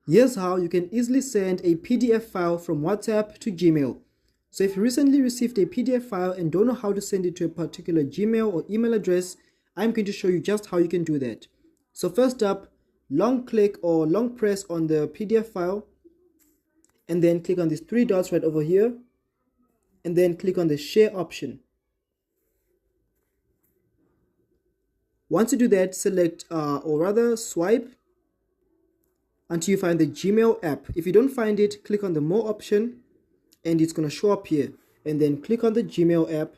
Here's how you can easily send a PDF file from WhatsApp to Gmail. So if you recently received a PDF file and don't know how to send it to a particular Gmail or email address, I'm going to show you just how you can do that. So first up, long click or long press on the PDF file and then click on these three dots right over here and then click on the share option. Once you do that, select or rather swipe until you find the Gmail app. If you don't find it, click on the more option and it's going to show up here, and then click on the Gmail app.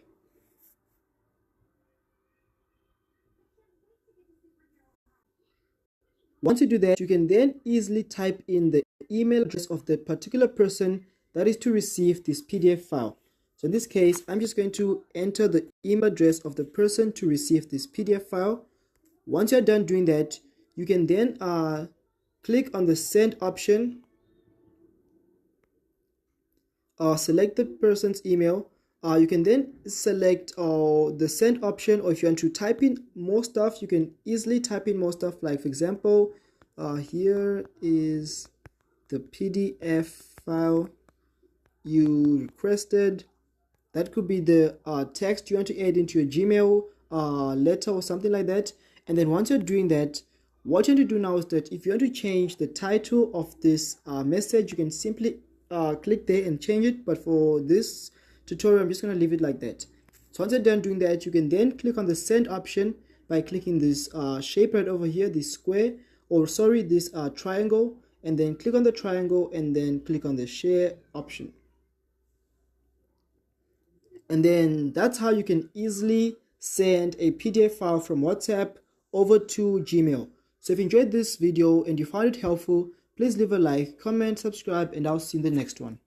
Once you do that, you can then easily type in the email address of the particular person that is to receive this PDF file. So in this case, I'm just going to enter the email address of the person to receive this PDF file. Once you're done doing that, you can then click on the send option, select the person's email. You can then select the send option, or if you want to type in more stuff, you can easily type in more stuff. Like for example, here is the PDF file you requested. That could be the text you want to add into your Gmail letter or something like that. And then once you're doing that, what you want to do now is that if you want to change the title of this message, you can simply click there and change it. But for this tutorial, I'm just going to leave it like that. So once you're done doing that, you can then click on the send option by clicking this shape right over here, this square, or sorry, this triangle, and then click on the triangle and then click on the share option. And then that's how you can easily send a PDF file from WhatsApp over to Gmail. So if you enjoyed this video and you found it helpful, please leave a like, comment, subscribe, and I'll see you in the next one.